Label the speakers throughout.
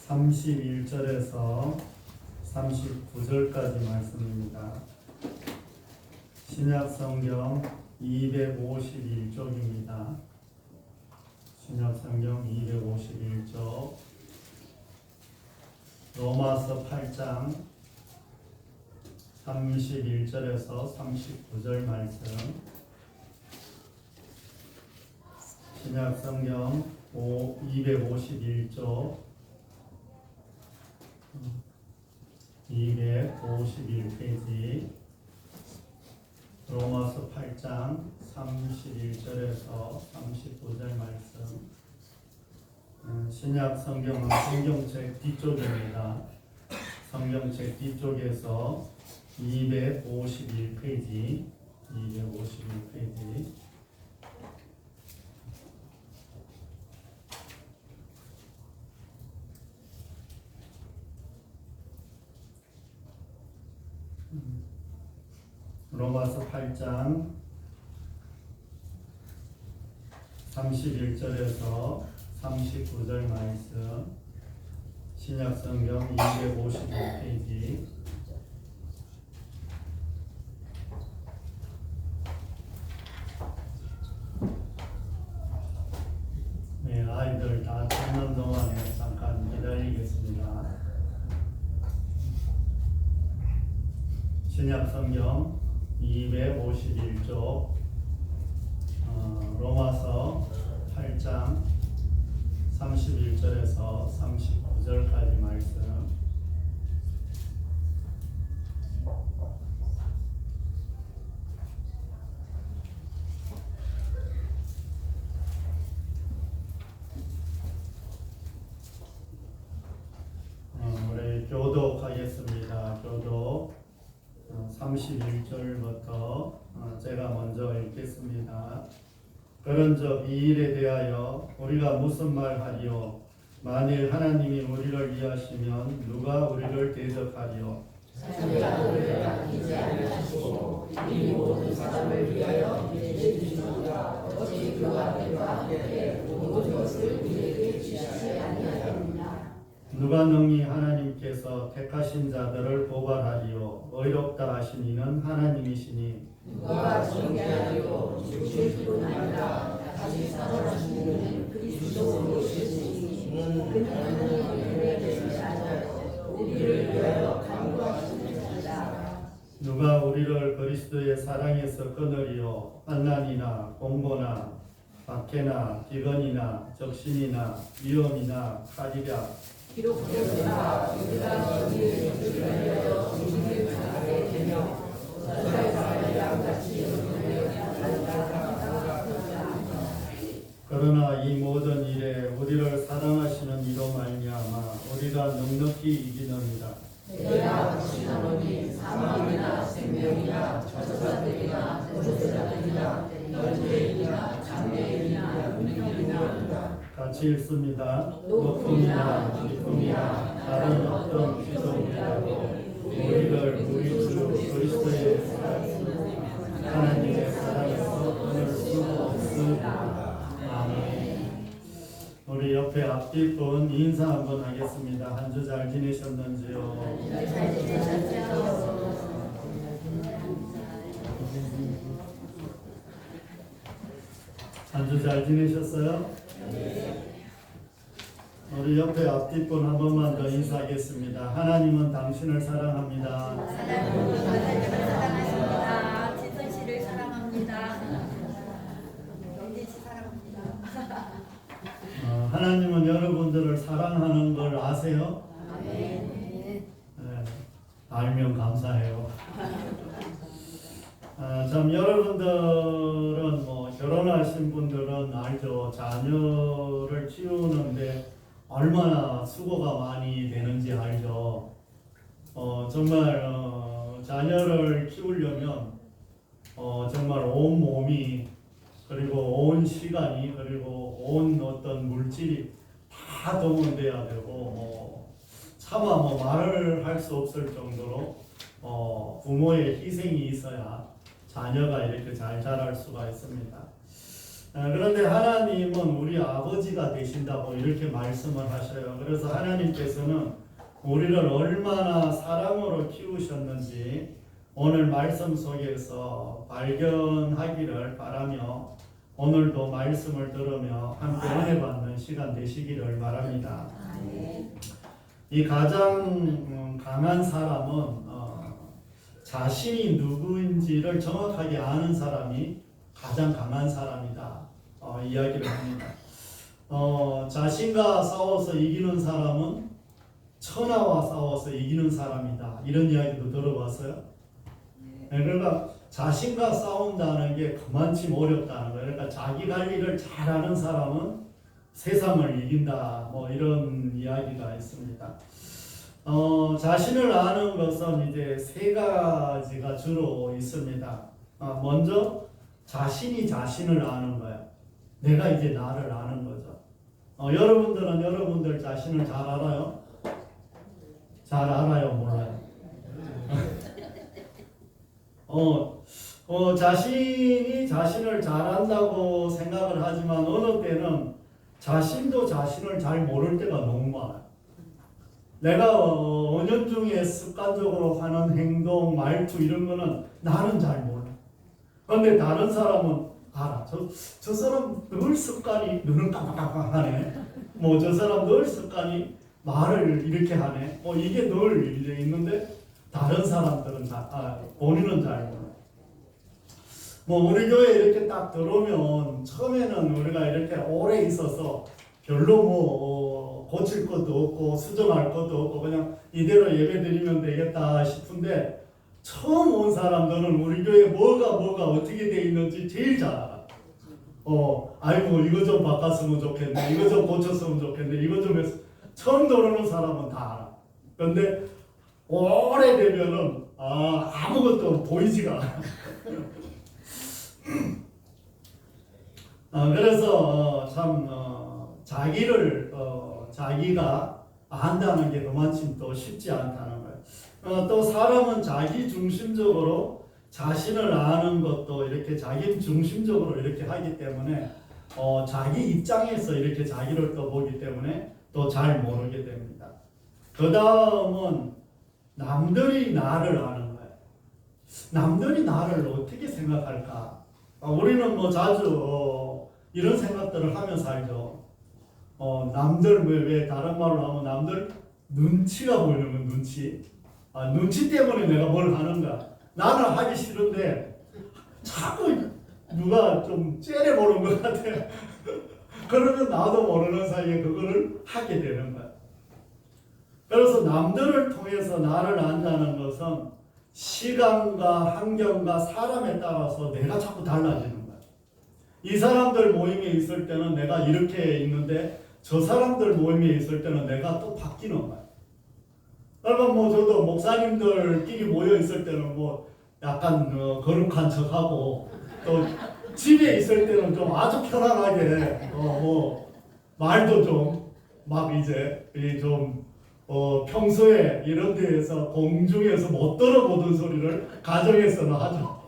Speaker 1: 31절에서 39절까지 말씀입니다. 신약성경 251쪽입니다. 신약성경 251쪽, 로마서 8장 31절에서 39절 말씀, 신약성경 251쪽 251페이지, 로마서 8장 31절에서 39절 말씀. 신약 성경은 성경책 뒤쪽입니다. 성경책 뒤쪽에서 251페이지, 251페이지. 로마서 8장 31절에서 39절 말씀, 신약성경 251페이지. 네, 아이들 다 듣는 동안에 잠깐 기다리겠습니다. 신약성경 251쪽, 로마서 8장 31절에서 39절까지 말씀. 우리 교독하겠습니다. 교독 31절부터 제가 먼저 읽겠습니다. 그런즉 이 일에 대하여 우리가 무슨 말하리요? 만일 하나님이 우리를 위하시면 누가 우리를 대적하리요?
Speaker 2: 자기가 우리를 아끼지 아니하시고 이 모든 사람을 위하여 내주시노라. 어찌 그 앞에와 함께 모든 것을 우리에게 주시지 아니하였느냐?
Speaker 1: 누가 능히 하나님께서 택하신 자들을 고발하리요? 의롭다 하신 이는 하나님이시니
Speaker 2: 누가 정죄하리요? 죽으실 뿐 아니라 다시 살아나신 이는 그리스도로 오셨으니 그는 우리를 대신하여 우리를 위하여 간구하시는 자라.
Speaker 1: 누가 우리를 그리스도의 사랑에서 끊으리요? 환난이나 공고나 박해나 기근이나 적신이나 위험이나 칼이랴.
Speaker 2: 비록 그러나 우리가 너희를 위하여 죽음을 당하게 되며 사자의 양같이 너희를
Speaker 1: 그러나 이 모든 일에 우리를 사랑하시는 이로 말미암아 우리가 넉넉히 이기느니라.
Speaker 2: 내가 확신하노니 사망이나 생명이나 저주자들이나 보호자들이나 현재이나 장래이나 운명이나
Speaker 1: 같이 읽습니다. 높음이나 깊음이나 다른 어떤 기도이라도 우리를 우리 주 그리스도의 하나님의 사랑에서 끊을 수 없으리라. 아멘. 우리 옆에 앞뒤 분 인사 한번 하겠습니다. 한 주 잘 지내셨는지요? 한 주 잘 지내셨어요? 우리 옆에 앞뒤 분 한 번만 더 인사하겠습니다. 하나님은 당신을 사랑합니다.
Speaker 3: 하나님은 사랑하십니다. 지선 씨를 사랑합니다. 영진 씨 사랑합니다.
Speaker 1: 하나님은 여러분들을 사랑하는 걸 아세요?
Speaker 3: 네.
Speaker 1: 알면 감사해요. 참 여러분들은 결혼하신 분들은 알죠. 자녀를 키우는데 얼마나 수고가 많이 되는지 알죠. 정말 자녀를 키우려면 정말 온 몸이, 그리고 온 시간이, 그리고 온 어떤 물질이 다 동원돼야 되고 차마 말을 할 수 없을 정도로 부모의 희생이 있어야 자녀가 이렇게 잘 자랄 수가 있습니다. 그런데 하나님은 우리 아버지가 되신다고 이렇게 말씀을 하셔요. 그래서 하나님께서는 우리를 얼마나 사랑으로 키우셨는지 오늘 말씀 속에서 발견하기를 바라며 오늘도 말씀을 들으며 함께 은혜 받는 시간 되시기를 바랍니다. 이 가장 강한 사람은 자신이 누구인지를 정확하게 아는 사람이 가장 강한 사람이다. 이야기를 합니다. 자신과 싸워서 이기는 사람은 천하와 싸워서 이기는 사람이다. 이런 이야기도 들어봤어요? 그러니까 자신과 싸운다는 게 그만큼 어렵다는 거예요. 그러니까 자기 관리를 잘하는 사람은 세상을 이긴다. 뭐 이런 이야기가 있습니다. 자신을 아는 것은 이제 세 가지가 주로 있습니다. 먼저 자신이 자신을 아는 거예요. 내가 이제 나를 아는 거죠. 여러분들은 여러분들 자신을 잘 알아요? 잘 알아요? 몰라요? 자신이 자신을 잘 안다고 생각을 하지만 어느 때는 자신도 자신을 잘 모를 때가 너무 많아요. 내가 은연중에 습관적으로 하는 행동, 말투 이런 거는 나는 잘 몰라. 그런데 다른 사람은 알아. 저 사람 늘 습관이 눈을 깜빡깜빡 하네. 뭐 저 사람 늘 습관이 말을 이렇게 하네. 이게 늘 이제 있는데 다른 사람들은 본인은 잘 몰라. 뭐 우리 교회 이렇게 딱 들어오면 처음에는 우리가 이렇게 오래 있어서 별로 뭐 고칠 것도 없고 수정할 것도 없고 그냥 이대로 예배 드리면 되겠다 싶은데 처음 온 사람들은 우리 교회 뭐가 어떻게 돼 있는지 제일 잘 알아. 아이고 이거 좀 바꿨으면 좋겠네. 이거 좀 고쳤으면 좋겠네. 이거 좀 해서 처음 들어오는 사람은 다 알아. 그런데 오래되면은 아무것도 보이지가 않아. 그래서 참 자기가 안다는 게 그만큼 또 쉽지 않다는 거예요. 또 사람은 자기 중심적으로 자신을 아는 것도 이렇게 자기 중심적으로 이렇게 하기 때문에 자기 입장에서 이렇게 자기를 또 보기 때문에 또 잘 모르게 됩니다. 그 다음은 남들이 나를 아는 거예요. 남들이 나를 어떻게 생각할까? 우리는 뭐 자주 이런 생각들을 하며 살죠. 남들 왜 다른 말로 하면 남들 눈치가 보이는 건 눈치. 눈치 때문에 내가 뭘 하는가? 나는 하기 싫은데 자꾸 누가 좀 째려보는 것 같아. 그러면 나도 모르는 사이에 그거를 하게 되는 거야. 그래서 남들을 통해서 나를 안다는 것은 시간과 환경과 사람에 따라서 내가 자꾸 달라지는 거야. 이 사람들 모임에 있을 때는 내가 이렇게 있는데 저 사람들 모임에 있을 때는 내가 또 바뀌는 거야. 그러니까 뭐 저도 목사님들끼리 모여 있을 때는 뭐 약간 거룩한 척하고 또 집에 있을 때는 좀 아주 편안하게 뭐 말도 좀 막 이제 좀 평소에 이런 데에서 공중에서 못 들어보던 소리를 가정에서는 하죠.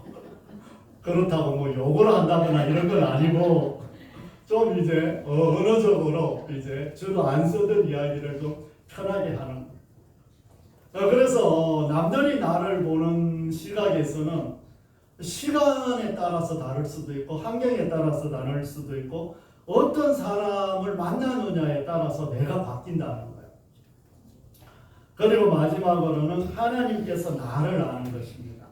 Speaker 1: 그렇다고 뭐 욕을 한다거나 이런 건 아니고 좀 이제 언어적으로 이제 주로 안 쓰던 이야기를 좀 편하게 하는. 그래서 남들이 나를 보는 시각에서는 시간에 따라서 다를 수도 있고 환경에 따라서 다를 수도 있고 어떤 사람을 만나느냐에 따라서 내가 바뀐다는 거예요. 그리고 마지막으로는 하나님께서 나를 아는 것입니다.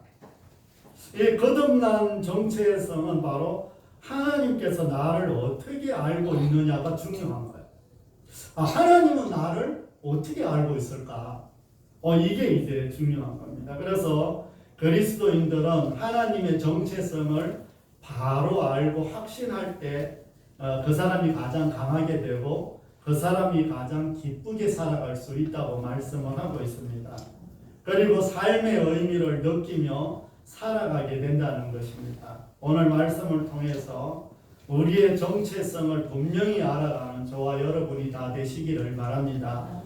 Speaker 1: 이 거듭난 정체성은 바로 하나님께서 나를 어떻게 알고 있느냐가 중요한 거예요. 하나님은 나를 어떻게 알고 있을까? 이게 이제 중요한 겁니다. 그래서 그리스도인들은 하나님의 정체성을 바로 알고 확신할 때 그 사람이 가장 강하게 되고 그 사람이 가장 기쁘게 살아갈 수 있다고 말씀을 하고 있습니다. 그리고 삶의 의미를 느끼며 살아가게 된다는 것입니다. 오늘 말씀을 통해서 우리의 정체성을 분명히 알아가는 저와 여러분이 다 되시기를 바랍니다.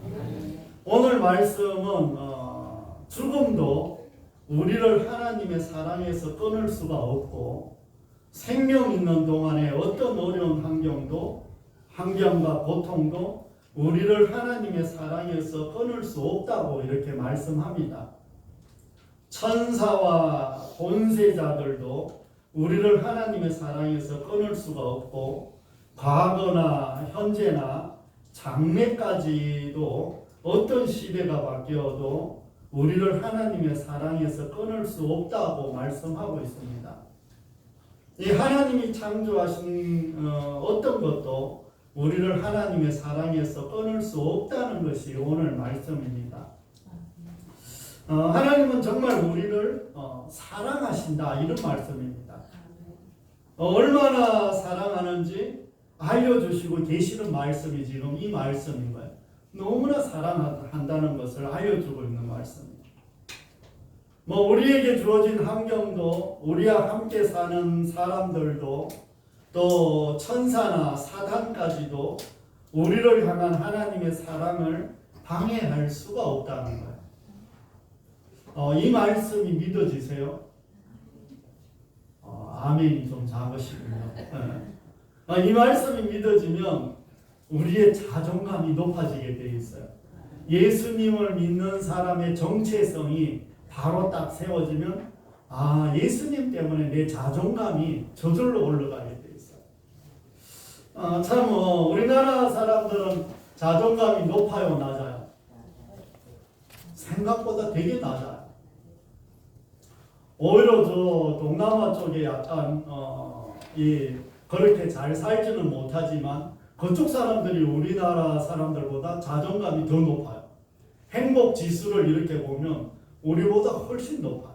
Speaker 1: 오늘 말씀은 죽음도 우리를 하나님의 사랑에서 끊을 수가 없고 생명 있는 동안에 어떤 어려운 환경과 고통도 우리를 하나님의 사랑에서 끊을 수 없다고 이렇게 말씀합니다. 천사와 권세자들도 우리를 하나님의 사랑에서 끊을 수가 없고, 과거나 현재나 장래까지도 어떤 시대가 바뀌어도 우리를 하나님의 사랑에서 끊을 수 없다고 말씀하고 있습니다. 이 하나님이 창조하신 어떤 것도 우리를 하나님의 사랑에서 끊을 수 없다는 것이 오늘 말씀입니다. 하나님은 정말 우리를 사랑하신다, 이런 말씀입니다. 얼마나 사랑하는지 알려주시고 계시는 말씀이 지금 이 말씀인 거예요. 너무나 사랑한다는 것을 알려주고 있는 말씀입니다. 우리에게 주어진 환경도, 우리와 함께 사는 사람들도, 또 천사나 사단까지도 우리를 향한 하나님의 사랑을 방해할 수가 없다는 거예요. 이 말씀이 믿어지세요? 아멘이 좀 작으시군요. 이 말씀이 믿어지면 우리의 자존감이 높아지게 되어 있어요. 예수님을 믿는 사람의 정체성이 바로 딱 세워지면, 예수님 때문에 내 자존감이 저절로 올라가게 되어 있어요. 참 우리나라 사람들은 자존감이 높아요, 낮아요? 생각보다 되게 낮아요. 오히려 저 동남아 쪽에 약간 그렇게 잘 살지는 못하지만 그쪽 사람들이 우리나라 사람들보다 자존감이 더 높아요. 행복 지수를 이렇게 보면 우리보다 훨씬 높아요.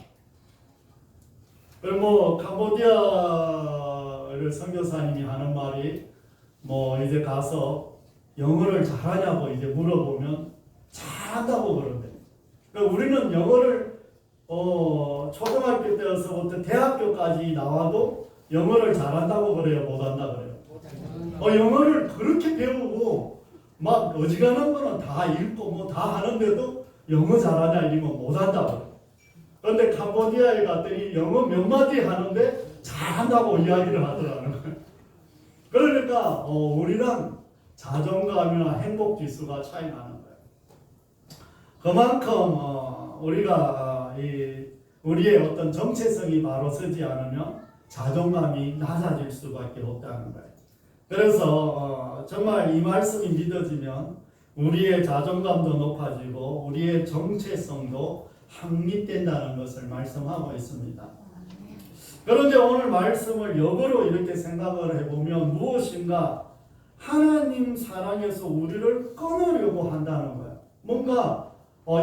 Speaker 1: 캄보디아를 선교사님이 하는 말이, 이제 가서 영어를 잘하냐고 이제 물어보면 잘한다고 그러는데, 우리는 영어를 초등학교 때서부터 대학교까지 나와도 영어를 잘한다고 그래요, 못한다 그래요? 영어를 그렇게 배우고 막 어지간한 거는 다 읽고 다 하는데도 영어 잘하냐 이러면 못한다 그래요. 그런데 캄보디아에 갔더니 영어 몇 마디 하는데 잘한다고 이야기를 하더라는 거예요. 그러니까 우리랑 자존감이나 행복 지수가 차이 나는 거예요. 그만큼 우리가 우리의 어떤 정체성이 바로 서지 않으면 자존감이 낮아질 수밖에 없다는 거예요. 그래서 정말 이 말씀이 믿어지면 우리의 자존감도 높아지고 우리의 정체성도 확립된다는 것을 말씀하고 있습니다. 그런데 오늘 말씀을 역으로 이렇게 생각을 해보면 무엇인가 하나님 사랑에서 우리를 끊으려고 한다는 거예요. 뭔가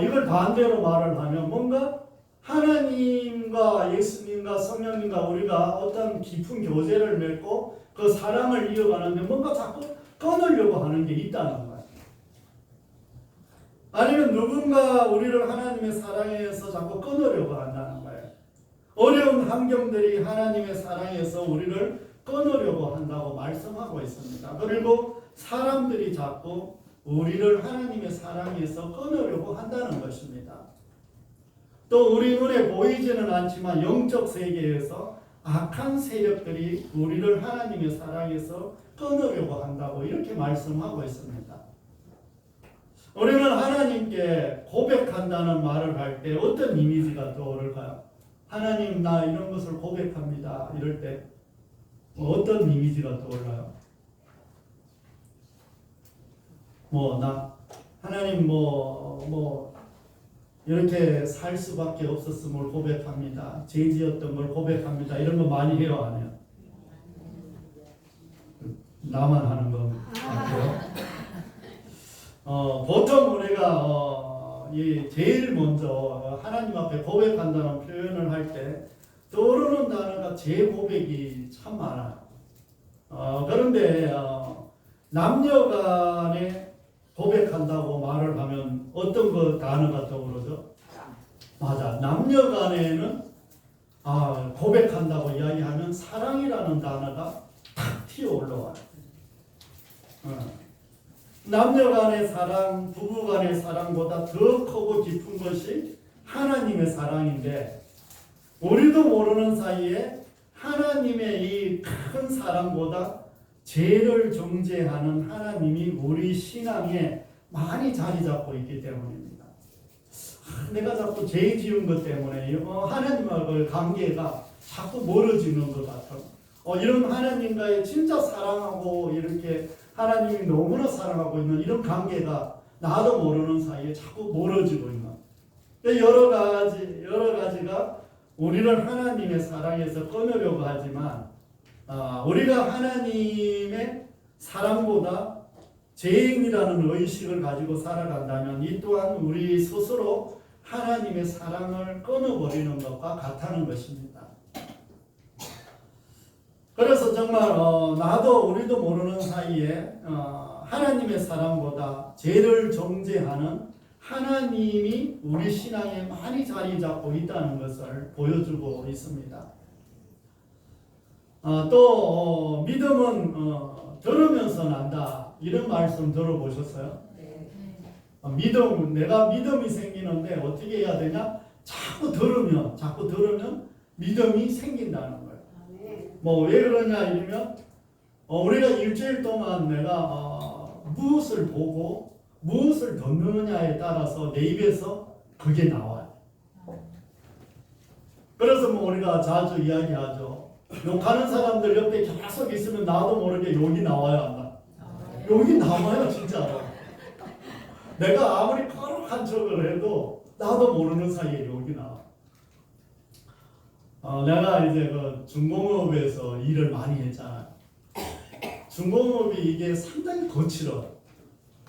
Speaker 1: 이걸 반대로 말을 하면 뭔가 하나님과 예수님과 성령님과 우리가 어떤 깊은 교제를 맺고 그 사랑을 이어가는데 뭔가 자꾸 끊으려고 하는 게 있다는 거예요. 아니면 누군가 우리를 하나님의 사랑에서 자꾸 끊으려고 한다는 거예요. 어려운 환경들이 하나님의 사랑에서 우리를 끊으려고 한다고 말씀하고 있습니다. 그리고 사람들이 자꾸 우리를 하나님의 사랑에서 끊으려고 한다는 것입니다. 또 우리 눈에 보이지는 않지만 영적 세계에서 악한 세력들이 우리를 하나님의 사랑에서 끊으려고 한다고 이렇게 말씀하고 있습니다. 우리는 하나님께 고백한다는 말을 할 때 어떤 이미지가 떠오를까요? 하나님, 나 이런 것을 고백합니다. 이럴 때 어떤 이미지가 떠올라요? 하나님 이렇게 살 수밖에 없었음을 고백합니다. 죄 지었던 걸 고백합니다. 이런 거 많이 해요, 안 해요? 나만 하는 거 같아요. 보통 우리가 제일 먼저 하나님 앞에 고백한다는 표현을 할 때 떠오르는 단어가 제 고백이 참 많아요. 그런데 남녀 간에 고백한다고 말을 하면 어떤 그 단어가 떠오르죠? 맞아. 남녀 간에는 고백한다고 이야기하면 사랑이라는 단어가 탁 튀어 올라와요. 남녀 간의 사랑, 부부 간의 사랑보다 더 크고 깊은 것이 하나님의 사랑인데 우리도 모르는 사이에 하나님의 이 큰 사랑보다 죄를 정죄하는 하나님이 우리 신앙에 많이 자리 잡고 있기 때문입니다. 내가 자꾸 죄 지은 것 때문에 하나님과의 관계가 자꾸 멀어지는 것 같은 이런 하나님과의 진짜 사랑하고 이렇게 하나님이 너무나 사랑하고 있는 이런 관계가 나도 모르는 사이에 자꾸 멀어지고 있는 여러 가지가 우리를 하나님의 사랑에서 끊으려고 하지만 우리가 하나님의 사랑보다 죄인이라는 의식을 가지고 살아간다면 이 또한 우리 스스로 하나님의 사랑을 끊어버리는 것과 같다는 것입니다. 그래서 정말 나도 우리도 모르는 사이에 하나님의 사랑보다 죄를 정죄하는 하나님이 우리 신앙에 많이 자리 잡고 있다는 것을 보여주고 있습니다. 또 믿음은 들으면서 난다 이런 말씀 들어보셨어요? 내가 믿음이 생기는데 어떻게 해야 되냐? 자꾸 들으면 믿음이 생긴다는 거예요. 뭐 왜 그러냐 이러면 우리가 일주일 동안 내가 무엇을 보고 무엇을 듣느냐에 따라서 내 입에서 그게 나와요. 그래서 뭐 우리가 자주 이야기하죠. 욕하는 사람들 옆에 계속 있으면 나도 모르게 욕이 나와요, 안 나? 욕이 나와요, 진짜로. 내가 아무리 거룩한 척을 해도 나도 모르는 사이에 욕이 나와. 내가 이제 그 중공업에서 일을 많이 했잖아요. 중공업이 이게 상당히 거칠어요.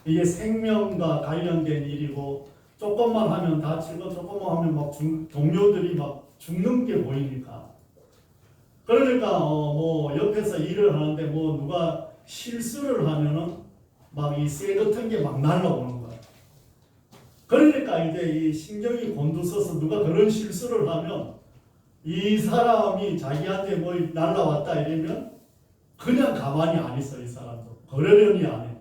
Speaker 1: 이게 생명과 관련된 일이고 조금만 하면 다치고 조금만 하면 막 동료들이 막 죽는 게 보이니까. 그러니까 뭐 옆에서 일을 하는데 뭐 누가 실수를 하면은 막 이 쇠 같은 게 막 날라오는 거야. 그러니까 이제 이 신경이 곤두서서 누가 그런 실수를 하면 이 사람이 자기한테 뭐 날라왔다 이러면 그냥 가만히 안 있어. 이 사람도 그러려니 안 해.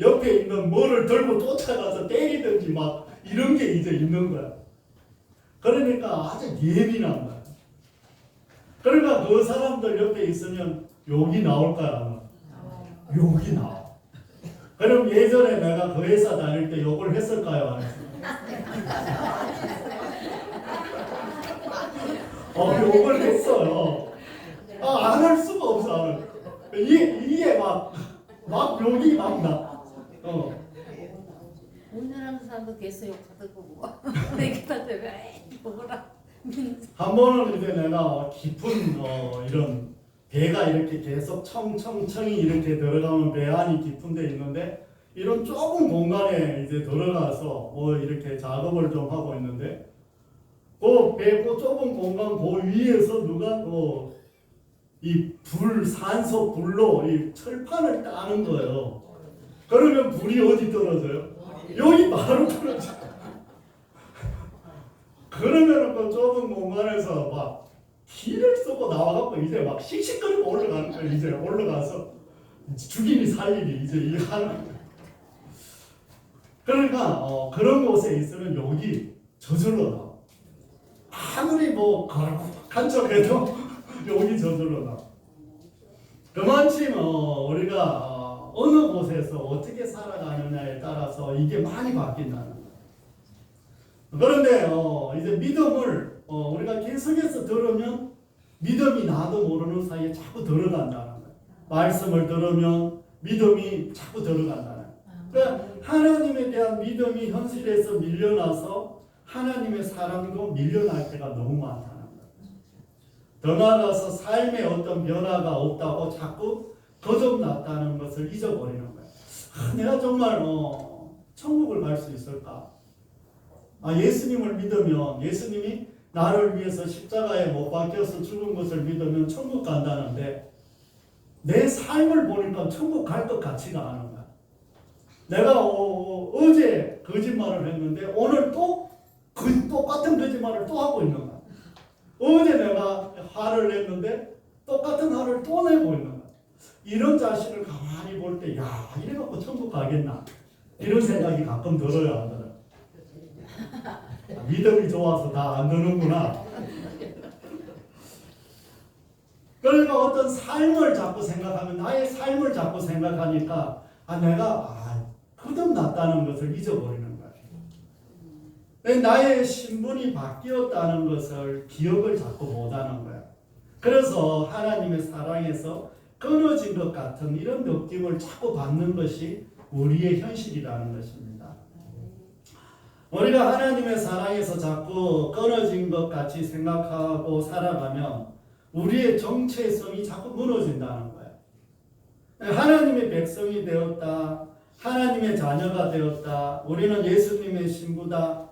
Speaker 1: 옆에 있는 뭐를 들고 쫓아가서 때리든지 막 이런 게 이제 있는 거야. 그러니까 아주 예민한 거야. 그러니까 그 사람들 옆에 있으면 욕이 나올까요? 안 나와? 욕이 나와. 그럼 예전에 내가 그 회사 다닐 때 욕을 했을까요? 안 했을까요? 욕을 했어요. 안 할 수가 없어. 이게 막 욕이 막 나.
Speaker 2: 운전하는 사람도 계속 욕하던 거고. 내가 왜 욕을하?
Speaker 1: 한 번은 이제 내가 깊은 이런 배가 이렇게 계속 청청청이 이렇게 들어가면 배 안이 깊은 데 있는데 이런 좁은 공간에 이제 들어가서 뭐 이렇게 작업을 좀 하고 있는데 그 배 그 좁은 공간 그 위에서 누가 이 산소 불로 이 철판을 따는 거예요. 그러면 불이 어디 떨어져요? 여기 바로 떨어져. 그러면 그 좁은 공간에서 막 기를 쏘고 나와갖고 이제 막 씩씩거리고 올라가는 거예요. 이제 올라가서 죽이니 살리니 이제 이 하는 거예요. 그러니까 그런 곳에 있으면 욕이 저절로 나와. 아무리 뭐 거룩한 척해도 욕이 저절로 나와. 그만큼 우리가 어느 곳에서 어떻게 살아가느냐에 따라서 이게 많이 바뀐다는 거예요. 그런데 이제 믿음을 우리가 계속해서 들으면 믿음이 나도 모르는 사이에 자꾸 들어간다는 거예요. 말씀을 들으면 믿음이 자꾸 들어간다는 거예요. 그러니까 하나님에 대한 믿음이 현실에서 밀려나서 하나님의 사랑도 밀려날 때가 너무 많다는 거예요. 더 나아가서 삶에 어떤 변화가 없다고 자꾸 거듭났다는 것을 잊어버리는 거예요. 내가 정말 천국을 갈 수 있을까? 예수님을 믿으면 예수님이 나를 위해서 십자가에 못 박혀서 죽은 것을 믿으면 천국 간다는데 내 삶을 보니까 천국 갈 것 같지가 않은 거야. 내가 어제 거짓말을 했는데 오늘 또 똑같은 거짓말을 또 하고 있는 거야. 어제 내가 화를 냈는데 똑같은 화를 또 내고 있는 거야. 이런 자신을 가만히 볼 때 이래갖고 천국 가겠나? 이런 생각이 가끔 들어요, 안 들어요? 믿음이 좋아서 다 안 되는구나. 그러니까 어떤 삶을 자꾸 생각하면 나의 삶을 자꾸 생각하니까 내가 거듭났다는 것을 잊어버리는 거예요. 나의 신분이 바뀌었다는 것을 기억을 자꾸 못하는 거예요. 그래서 하나님의 사랑에서 끊어진 것 같은 이런 느낌을 자꾸 받는 것이 우리의 현실이라는 것입니다. 우리가 하나님의 사랑에서 자꾸 끊어진 것 같이 생각하고 살아가면 우리의 정체성이 자꾸 무너진다는 거예요. 하나님의 백성이 되었다. 하나님의 자녀가 되었다. 우리는 예수님의 신부다.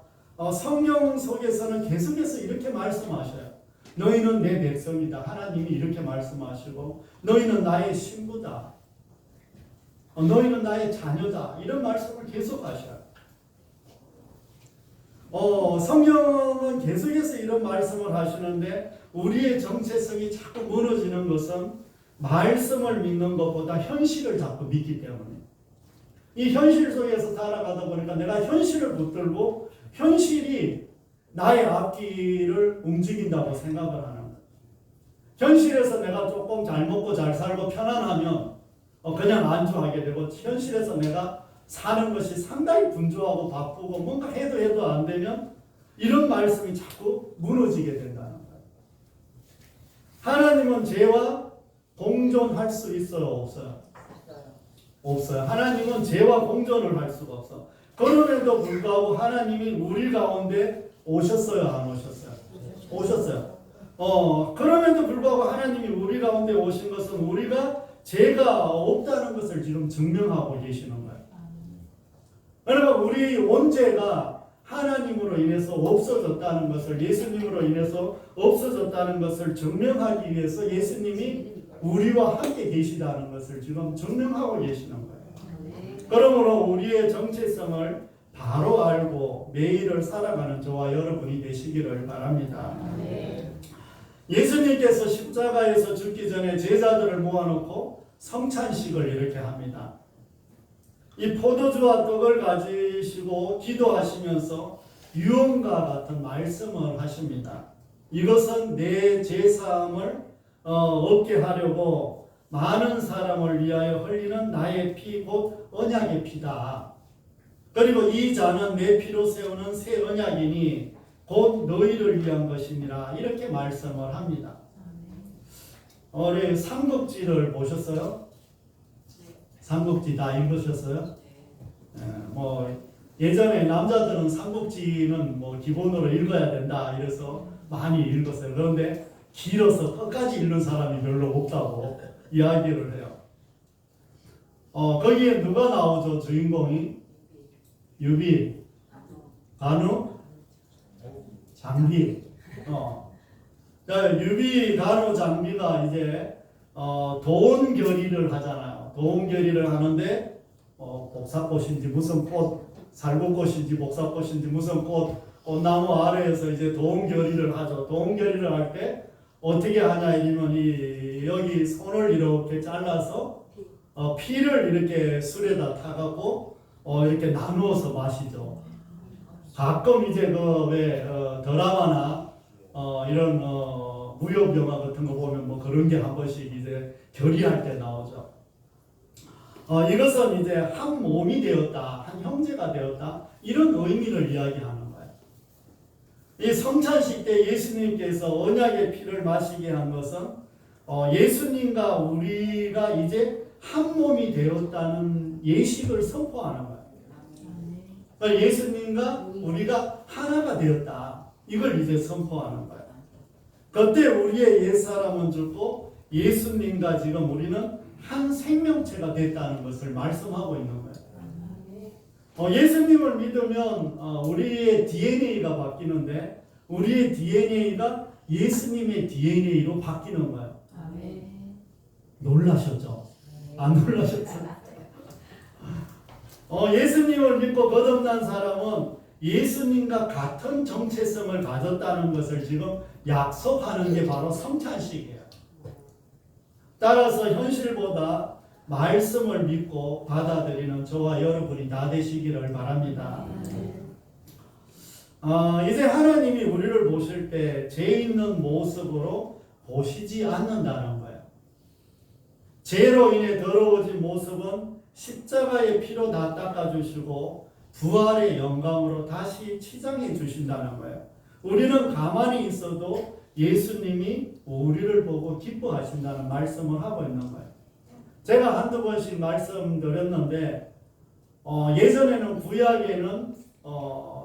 Speaker 1: 성경 속에서는 계속해서 이렇게 말씀하셔요. 너희는 내 백성이다. 하나님이 이렇게 말씀하시고 너희는 나의 신부다. 너희는 나의 자녀다. 이런 말씀을 계속 하셔요. 성경은 계속해서 이런 말씀을 하시는데 우리의 정체성이 자꾸 무너지는 것은 말씀을 믿는 것보다 현실을 자꾸 믿기 때문에 이 현실 속에서 살아가다 보니까 내가 현실을 붙들고 현실이 나의 앞길을 움직인다고 생각을 하는 거예요. 현실에서 내가 조금 잘 먹고 잘 살고 편안하면 그냥 안주하게 되고 현실에서 내가 사는 것이 상당히 분주하고 바쁘고 뭔가 해도 안 되면 이런 말씀이 자꾸 무너지게 된다는 거예요. 하나님은 죄와 공존할 수 있어요? 없어요? 없어요. 하나님은 죄와 공존을 할 수가 없어. 그럼에도 불구하고 하나님이 우리 가운데 오셨어요? 안 오셨어요? 오셨어요. 그럼에도 불구하고 하나님이 우리 가운데 오신 것은 우리가 죄가 없다는 것을 지금 증명하고 계시는 거예요. 그러니까 우리 원죄가 하나님으로 인해서 없어졌다는 것을 예수님으로 인해서 없어졌다는 것을 증명하기 위해서 예수님이 우리와 함께 계시다는 것을 지금 증명하고 계시는 거예요. 그러므로 우리의 정체성을 바로 알고 매일을 살아가는 저와 여러분이 되시기를 바랍니다. 예수님께서 십자가에서 죽기 전에 제자들을 모아놓고 성찬식을 이렇게 합니다. 이 포도주와 떡을 가지시고 기도하시면서 유언과 같은 말씀을 하십니다. 이것은 내 제사함을 얻게 하려고 많은 사람을 위하여 흘리는 나의 피 곧 언약의 피다. 그리고 이 잔은 내 피로 세우는 새 언약이니 곧 너희를 위한 것이니라. 이렇게 말씀을 합니다. 우리 삼국지를 보셨어요? 삼국지 다 읽으셨어요? 예전에 남자들은 삼국지는 기본으로 읽어야 된다 이래서 많이 읽었어요. 그런데 길어서 끝까지 읽는 사람이 별로 없다고 이야기를 해요. 거기에 누가 나오죠? 주인공이 유비, 간우, 장비. 유비, 간우, 장비가 이제 도원결의를 하잖아요. 도원결의를 하는데 복사꽃인지 무슨 꽃, 살구꽃인지 복사꽃인지 무슨 꽃나무 아래에서 이제 도원결의를 하죠. 도원결의를 할 때 어떻게 하냐 이러면 여기 손을 이렇게 잘라서 피를 이렇게 술에다 타갖고 이렇게 나누어서 마시죠. 가끔 이제 드라마나 이런 무협 영화 같은 거 보면 그런 게 한 번씩 이제 결의할 때 나오죠. 이것은 이제 한 몸이 되었다, 한 형제가 되었다 이런 의미를 이야기하는 거예요. 이 성찬식 때 예수님께서 언약의 피를 마시게 한 것은 예수님과 우리가 이제 한 몸이 되었다는 예식을 선포하는 거예요. 그러니까 예수님과 우리가 하나가 되었다. 이걸 이제 선포하는 거예요. 그때 우리의 옛사람은 죽고 예수님과 지금 우리는 한 생명체가 됐다는 것을 말씀하고 있는 거예요. 예수님을 믿으면 우리의 DNA가 바뀌는데 우리의 DNA가 예수님의 DNA로 바뀌는 거예요. 놀라셨죠? 안 놀라셨어요? 예수님을 믿고 거듭난 사람은 예수님과 같은 정체성을 가졌다는 것을 지금 약속하는 게 바로 성찬식이에요. 따라서 현실보다 말씀을 믿고 받아들이는 저와 여러분이 다 되시기를 바랍니다. 이제 하나님이 우리를 보실 때 죄 있는 모습으로 보시지 않는다는 거예요. 죄로 인해 더러워진 모습은 십자가의 피로 다 닦아주시고 부활의 영광으로 다시 치장해 주신다는 거예요. 우리는 가만히 있어도 예수님이 우리를 보고 기뻐하신다는 말씀을 하고 있는 거예요. 제가 한두 번씩 말씀드렸는데 예전에는 구약에는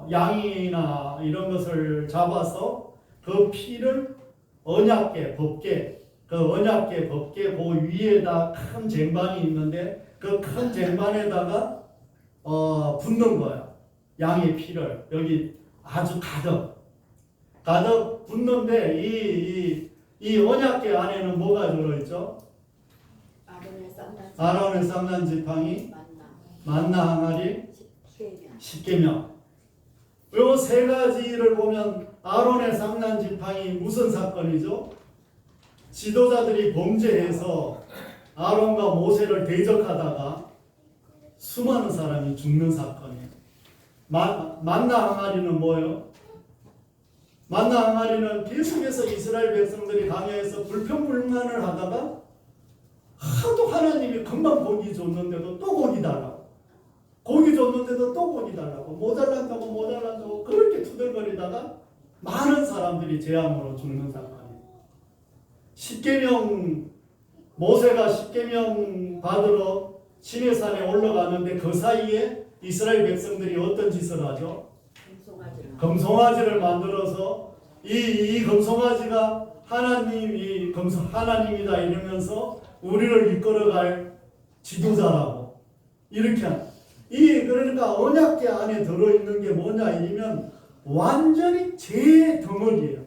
Speaker 1: 양이나 이런 것을 잡아서 그 피를 언약궤, 법궤, 그 언약궤, 법궤 그 위에다 큰 쟁반이 있는데 그 큰 쟁반에다가 붓는 거예요. 양의 피를 여기 아주 가득 붓는데 이 언약궤 안에는 뭐가 들어있죠? 아론의 쌍난 지팡이, 만나 항아리, 십계명. 요 세 가지를 보면 아론의 쌍난 지팡이 무슨 사건이죠? 지도자들이 범죄해서 아론과 모세를 대적하다가 수많은 사람이 죽는 사건이에요. 만나 항아리는 뭐예요? 만나 항아리는 계속해서 이스라엘 백성들이 광야에서 불평불만을 하다가 하도 하나님이 금방 고기 줬는데도 또 고기 달라고, 고기 줬는데도 또 고기 달라고, 모자란다고 그렇게 투덜거리다가 많은 사람들이 재앙으로 죽는 사건이에요. 십계명, 모세가 십계명 받으러 시내산에 올라가는데 그 사이에 이스라엘 백성들이 어떤 짓을 하죠? 금송아지를 만들어서 이 금송아지가 하나님이다 이러면서 우리를 이끌어갈 지도자라고 이렇게 그러니까 언약궤 안에 들어있는 게 뭐냐 이면 완전히 죄 덩어리예요.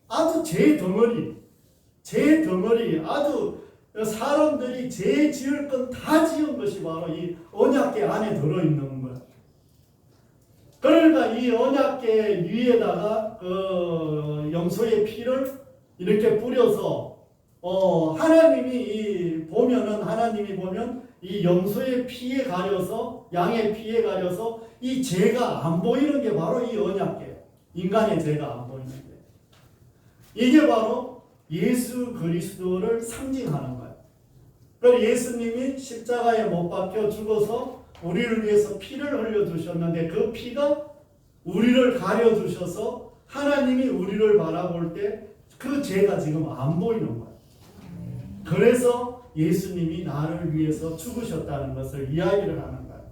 Speaker 1: 아주 죄 덩어리 아주 사람들이 죄 지을 건 다 지은 것이 바로 이 언약궤 안에 들어있는 거예요. 그러니까 이 언약궤 위에다가 그 염소의 피를 이렇게 뿌려서 하나님이 보면 이 염소의 피에 가려서 양의 피에 가려서 이 죄가 안 보이는 게 바로 이 언약궤예요. 인간의 죄가 안 보이는 게. 이게 바로 예수 그리스도를 상징하는 거예요. 그래서 예수님이 십자가에 못 박혀 죽어서 우리를 위해서 피를 흘려주셨는데 그 피가 우리를 가려주셔서 하나님이 우리를 바라볼 때 그 죄가 지금 안 보이는 거예요. 그래서 예수님이 나를 위해서 죽으셨다는 것을 이야기를 하는 거예요.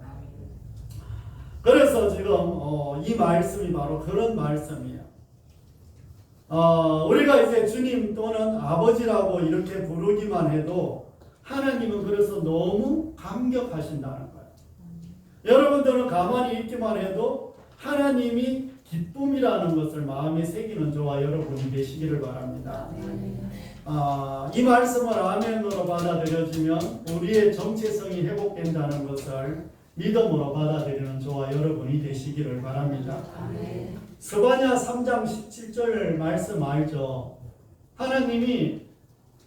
Speaker 1: 그래서 지금 이 말씀이 바로 그런 말씀이에요. 우리가 이제 주님 또는 아버지라고 이렇게 부르기만 해도 하나님은 그래서 너무 감격하신다는 거예요. 여러분들은 가만히 있기만 해도 하나님이 기쁨이라는 것을 마음에 새기는 저와 여러분이 되시기를 바랍니다. 이 말씀을 아멘으로 받아들여지면 우리의 정체성이 회복된다는 것을 믿음으로 받아들이는 저와 여러분이 되시기를 바랍니다. 스바냐 3장 17절 말씀 알죠? 하나님이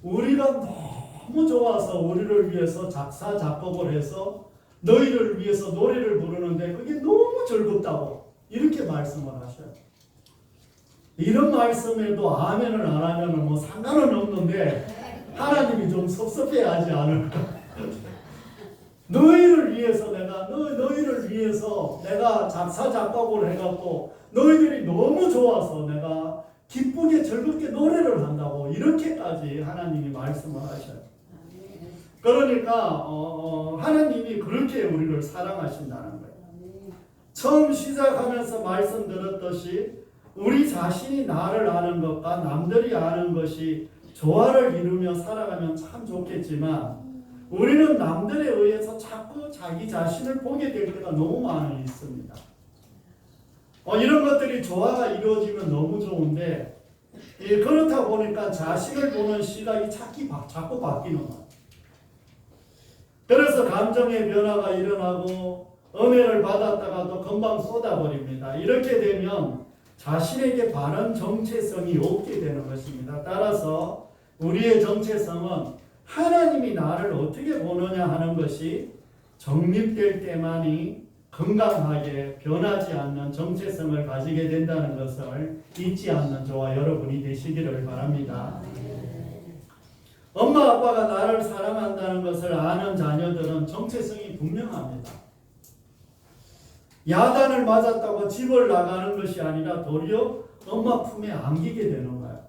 Speaker 1: 우리가 너무 좋아서 우리를 위해서 작사 작곡을 해서 너희를 위해서 노래를 부르는데 그게 너무 즐겁다고 이렇게 말씀을 하셔요. 이런 말씀에도 아멘을 안 하면 뭐 상관은 없는데 하나님이 좀 섭섭해하지 않을까? 너희를 위해서 너희를 위해서 내가 작사 작곡을 해갖고 너희들이 너무 좋아서 내가 기쁘게 즐겁게 노래를 한다고 이렇게까지 하나님이 말씀을 하셔요. 그러니까 하나님이 그렇게 우리를 사랑하신다는 거예요. 처음 시작하면서 말씀드렸듯이 우리 자신이 나를 아는 것과 남들이 아는 것이 조화를 이루며 살아가면 참 좋겠지만 우리는 남들에 의해서 자꾸 자기 자신을 보게 될 때가 너무 많이 있습니다. 이런 것들이 조화가 이루어지면 너무 좋은데 그렇다 보니까 자신을 보는 시각이 자꾸 바뀌는 거예요. 그래서 감정의 변화가 일어나고 은혜를 받았다가도 금방 쏟아버립니다. 이렇게 되면 자신에게 바른 정체성이 없게 되는 것입니다. 따라서 우리의 정체성은 하나님이 나를 어떻게 보느냐 하는 것이 정립될 때만이 건강하게 변하지 않는 정체성을 가지게 된다는 것을 잊지 않는 저와 여러분이 되시기를 바랍니다. 엄마 아빠가 나를 사랑한다는 것을 아는 자녀들은 정체성이 분명합니다. 야단을 맞았다고 집을 나가는 것이 아니라 도리어 엄마 품에 안기게 되는 거예요.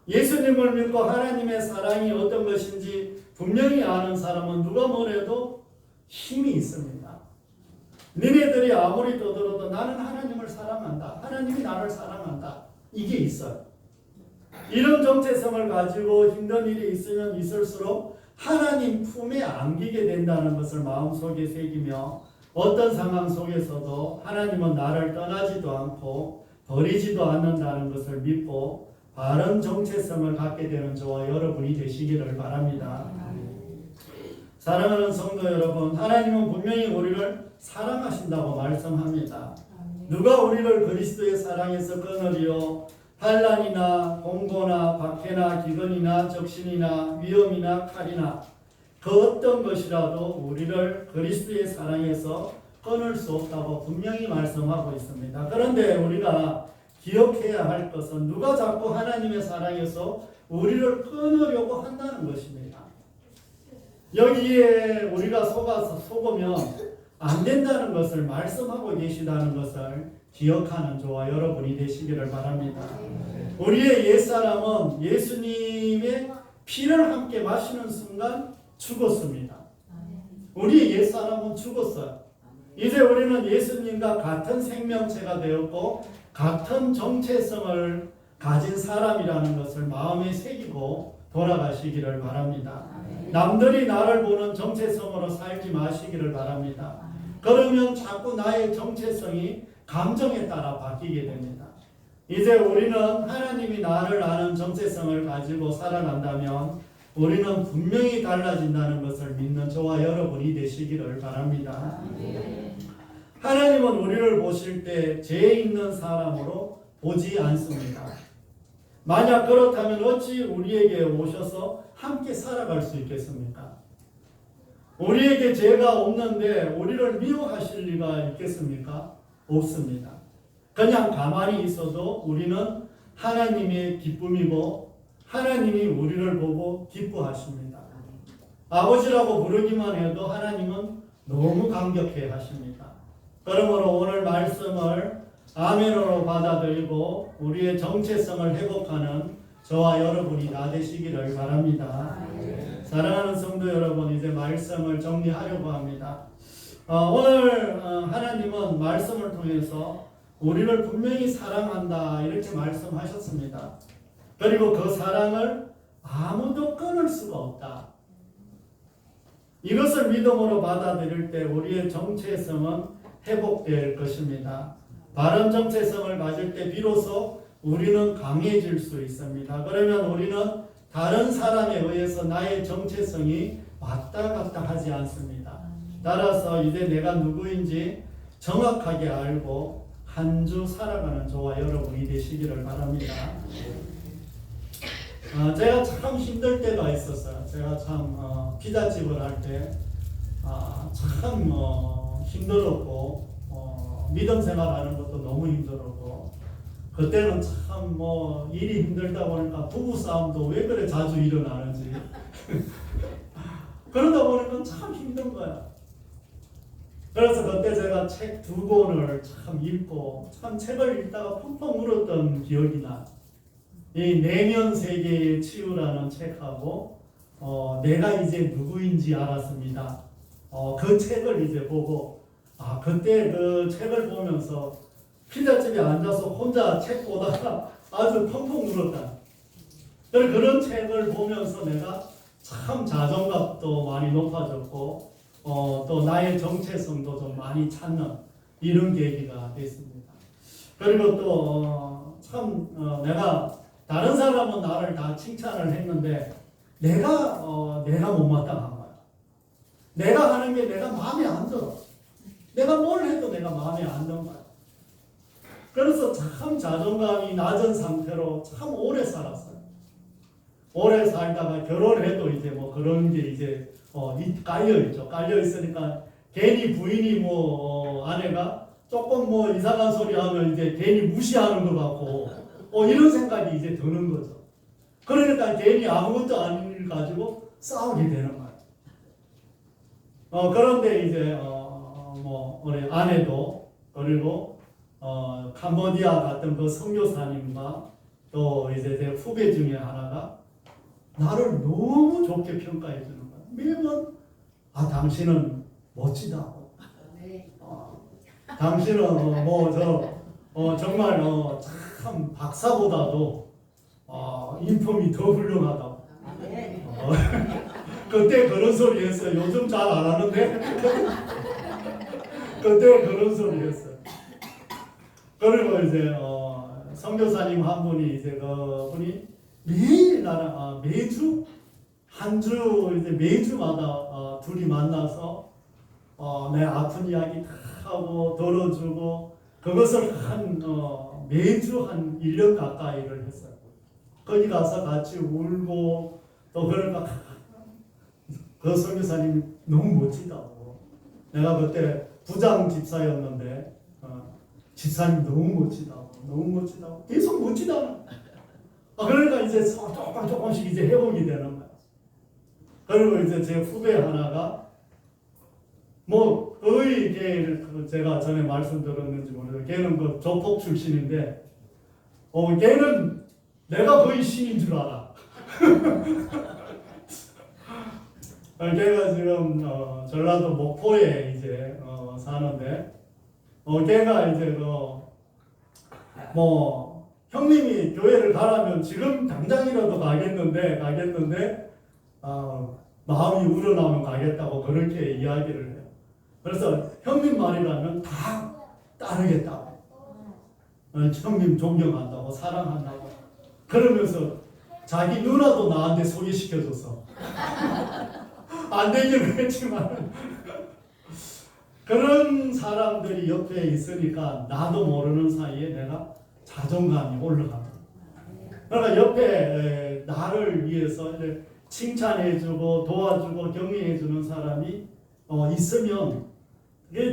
Speaker 1: 예수님을 믿고 하나님의 사랑이 어떤 것인지 분명히 아는 사람은 누가 뭐래도 힘이 있습니다. 너네들이 아무리 떠들어도 나는 하나님을 사랑한다. 하나님이 나를 사랑한다. 이게 있어요. 이런 정체성을 가지고 힘든 일이 있으면 있을수록 하나님 품에 안기게 된다는 것을 마음속에 새기며 어떤 상황 속에서도 하나님은 나를 떠나지도 않고 버리지도 않는다는 것을 믿고 바른 정체성을 갖게 되는 저와 여러분이 되시기를 바랍니다. 사랑하는 성도 여러분, 하나님은 분명히 우리를 사랑하신다고 말씀합니다. 누가 우리를 그리스도의 사랑에서 끊으리요? 환난이나 공고나 박해나 기근이나 적신이나 위험이나 칼이나 그 어떤 것이라도 우리를 그리스도의 사랑에서 끊을 수 없다고 분명히 말씀하고 있습니다. 그런데 우리가 기억해야 할 것은 누가 자꾸 하나님의 사랑에서 우리를 끊으려고 한다는 것입니다. 여기에 우리가 속으면 안 된다는 것을 말씀하고 계시다는 것을 기억하는 저와 여러분이 되시기를 바랍니다. 우리의 옛사람은 예수님의 피를 함께 마시는 순간 죽었습니다. 우리의 옛사람은 죽었어요. 이제 우리는 예수님과 같은 생명체가 되었고 같은 정체성을 가진 사람이라는 것을 마음에 새기고 돌아가시기를 바랍니다. 남들이 나를 보는 정체성으로 살지 마시기를 바랍니다. 그러면 자꾸 나의 정체성이 감정에 따라 바뀌게 됩니다. 이제 우리는 하나님이 나를 아는 정체성을 가지고 살아간다면 우리는 분명히 달라진다는 것을 믿는 저와 여러분이 되시기를 바랍니다. 하나님은 우리를 보실 때 죄 있는 사람으로 보지 않습니다. 만약 그렇다면 어찌 우리에게 오셔서 함께 살아갈 수 있겠습니까? 우리에게 죄가 없는데 우리를 미워하실 리가 있겠습니까? 없습니다. 그냥 가만히 있어도 우리는 하나님의 기쁨이고 하나님이 우리를 보고 기뻐하십니다. 아버지라고 부르기만 해도 하나님은 너무 감격해 하십니다. 그러므로 오늘 말씀을 아멘으로 받아들이고 우리의 정체성을 회복하는 저와 여러분이 다 되시기를 바랍니다. 사랑하는 성도 여러분, 이제 말씀을 정리하려고 합니다. 오늘 하나님은 말씀을 통해서 우리를 분명히 사랑한다 이렇게 말씀하셨습니다. 그리고 그 사랑을 아무도 끊을 수가 없다. 이것을 믿음으로 받아들일 때 우리의 정체성은 회복될 것입니다. 바른 정체성을 가질 때 비로소 우리는 강해질 수 있습니다. 그러면 우리는 다른 사람에 의해서 나의 정체성이 왔다 갔다 하지 않습니다. 따라서 이제 내가 누구인지 정확하게 알고 한 주 살아가는 저와 여러분이 되시기를 바랍니다. 제가 참 힘들 때가 있었어요. 제가 참 피자집을 할 때 참 힘들었고 믿음 생활하는 것도 너무 힘들었고 그때는 참 일이 힘들다 보니까 부부 싸움도 왜 그래 자주 일어나는지 그러다 보니까 참 힘든 거야. 그래서 그때 제가 책 2권을 참 읽고 참 책을 읽다가 펑펑 울었던 기억이 나. 이 내면 세계의 치유라는 책하고 내가 이제 누구인지 알았습니다. 그 책을 이제 보고 그때 그 책을 보면서 피자집에 앉아서 혼자 책 보다가 아주 펑펑 울었다. 그런 책을 보면서 내가 참 자존감도 많이 높아졌고 또 나의 정체성도 좀 많이 찾는 이런 계기가 됐습니다. 그리고 또 참 내가 다른 사람은 나를 다 칭찬을 했는데 내가 못마땅한 거야. 내가 하는 게 내가 마음에 안 들어. 내가 뭘 해도 내가 마음에 안 드는 거야. 그래서 참 자존감이 낮은 상태로 참 오래 살았어요. 오래 살다가 결혼해도 이제 그런 게 이제 깔려있죠. 깔려있으니까 괜히 부인이 아내가 조금 이상한 소리 하면 이제 괜히 무시하는 것 같고 이런 생각이 이제 드는 거죠. 그러니까 괜히 아무것도 아닌 일 가지고 싸우게 되는 거예요. 그런데 이제 뭐 우리 아내도 그리고 캄보디아 갔던 그 선교사님과 또 이제 제 후배 중에 하나가 나를 너무 좋게 평가해 주는 거예요. 매번 당신은 멋지다고. 당신은 정말 참 박사보다도 인품이 더 훌륭하다고. 그때 그런 소리 했어요. 요즘 잘 안 하는데 그때 그런 소리 했어요. 그리고 이제 선교사님 한 분이 이제 그분이 매일 나랑 매주 한 주 이제 매주마다 둘이 만나서 내 아픈 이야기 다 하고 들어주고 그것을 매주 한 1년 가까이를 했어요. 거기 가서 같이 울고 또 그러니까 그 선교사님 너무 멋지다고. 내가 그때 부장 집사였는데 집사님 너무 멋지다고 계속 멋지다. 그러니까 이제 조금씩 이제 회복이 되는 거야. 그리고 이제 제 후배 하나가 뭐 거의 제가 전에 말씀드렸는지 모르겠어요. 걔는 그 조폭 출신인데 걔는 내가 거의 신인 줄 알아. 걔가 지금 전라도 목포에 이제 사는데 걔가 이제 뭐 형님이 교회를 가라면 지금 당장이라도 가겠는데 마음이 우러나면 가겠다고 그렇게 이야기를 해요. 그래서 형님 말이라면 다 따르겠다고. 형님 존경한다고 사랑한다고. 그러면서 자기 누나도 나한테 소개시켜줘서 안 되기는 했지만 그런 사람들이 옆에 있으니까 나도 모르는 사이에 내가 자존감이 올라갑니다. 그러니까 옆에 나를 위해서 칭찬해주고 도와주고 격려해주는 사람이 있으면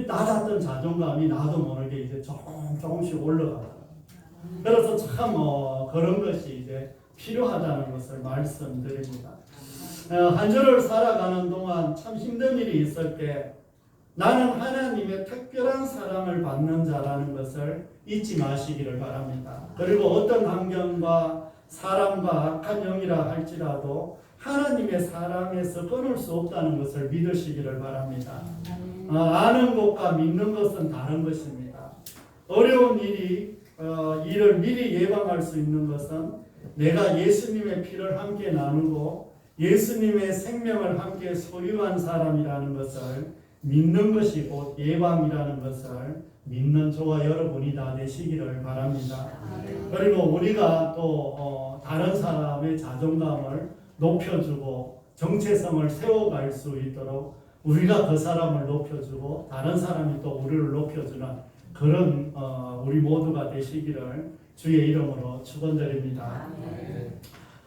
Speaker 1: 낮았던 자존감이 나도 모르게 이제 조금씩 올라가요. 그래서 참 그런 것이 이제 필요하다는 것을 말씀드립니다. 한 주를 살아가는 동안 참 힘든 일이 있을 때 나는 하나님의 특별한 사랑을 받는 자라는 것을 잊지 마시기를 바랍니다. 그리고 어떤 환경과 사람과 악한 영이라 할지라도 하나님의 사랑에서 끊을 수 없다는 것을 믿으시기를 바랍니다. 아는 것과 믿는 것은 다른 것입니다. 어려운 일을 미리 예방할 수 있는 것은 내가 예수님의 피를 함께 나누고 예수님의 생명을 함께 소유한 사람이라는 것을 믿는 것이 곧 예방이라는 것을 믿는 저와 여러분이 다 되시기를 바랍니다. 그리고 우리가 또 다른 사람의 자존감을 높여주고 정체성을 세워갈 수 있도록 우리가 그 사람을 높여주고 다른 사람이 또 우리를 높여주는 그런 우리 모두가 되시기를 주의 이름으로 축원드립니다.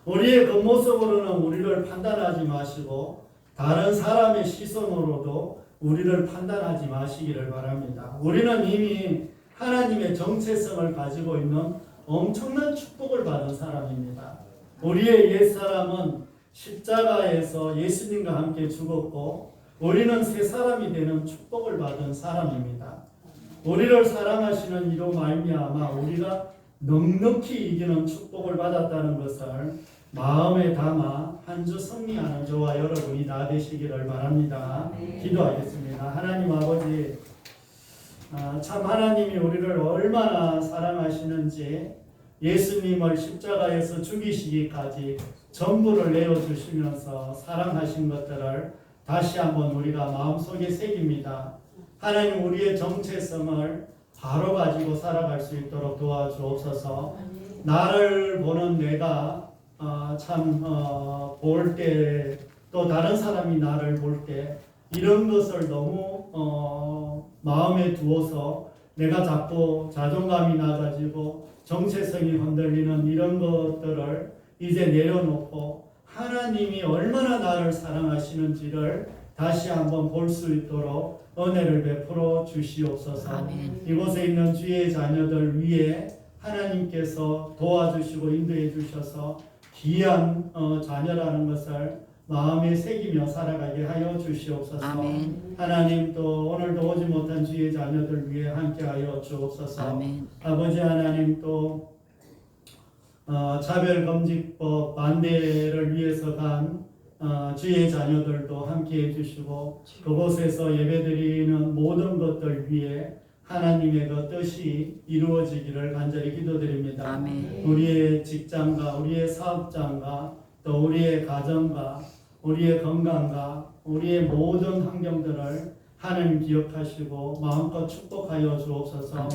Speaker 1: 우리의 겉모습으로는 우리를 판단하지 마시고 다른 사람의 시선으로도 우리를 판단하지 마시기를 바랍니다. 우리는 이미 하나님의 정체성을 가지고 있는 엄청난 축복을 받은 사람입니다. 우리의 옛사람은 십자가에서 예수님과 함께 죽었고 우리는 새 사람이 되는 축복을 받은 사람입니다. 우리를 사랑하시는 이로 말미암아 우리가 넉넉히 이기는 축복을 받았다는 것을 마음에 담아 한 주 승리하는 저와 여러분이 다 되시기를 바랍니다. 기도하겠습니다. 하나님 아버지, 참 하나님이 우리를 얼마나 사랑하시는지 예수님을 십자가에서 죽이시기까지 전부를 내어주시면서 사랑하신 것들을 다시 한번 우리가 마음속에 새깁니다. 하나님, 우리의 정체성을 바로 가지고 살아갈 수 있도록 도와주옵소서. 나를 보는 내가 볼 때, 또 다른 사람이 나를 볼 때 이런 것을 너무 마음에 두어서 내가 자꾸 자존감이 낮아지고 정체성이 흔들리는 이런 것들을 이제 내려놓고 하나님이 얼마나 나를 사랑하시는지를 다시 한번 볼 수 있도록 은혜를 베풀어 주시옵소서.
Speaker 2: 아멘.
Speaker 1: 이곳에 있는 주의 자녀들 위에 하나님께서 도와주시고 인도해 주셔서 귀한 자녀라는 것을 마음에 새기며 살아가게 하여 주시옵소서.
Speaker 4: 아멘.
Speaker 1: 하나님 또 오늘도 오지 못한 주의 자녀들 위해 함께하여 주옵소서.
Speaker 4: 아멘.
Speaker 1: 아버지 하나님 또 차별금지법 반대를 위해서 간 주의 자녀들도 함께해 주시고 그곳에서 예배드리는 모든 것들 위해 하나님의 그 뜻이 이루어지기를 간절히 기도드립니다.
Speaker 4: 아멘.
Speaker 1: 우리의 직장과 우리의 사업장과 또 우리의 가정과 우리의 건강과 우리의 모든 환경들을 하나님 기억하시고 마음껏 축복하여 주옵소서.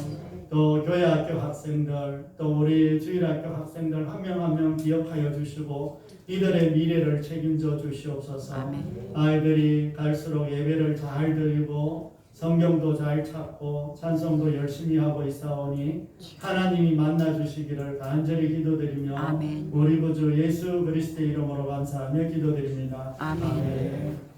Speaker 1: 또 교회학교 학생들 또 우리 주일학교 학생들 한 명 한 명 기억하여 주시고 이들의 미래를 책임져 주시옵소서.
Speaker 4: 아멘.
Speaker 1: 아이들이 갈수록 예배를 잘 드리고 성경도 잘 찾고 찬송도 열심히 하고 있사오니 하나님이 만나 주시기를 간절히 기도드리며
Speaker 4: 아멘.
Speaker 1: 우리 구주 예수 그리스도의 이름으로 감사하며 기도드립니다.
Speaker 4: 아멘.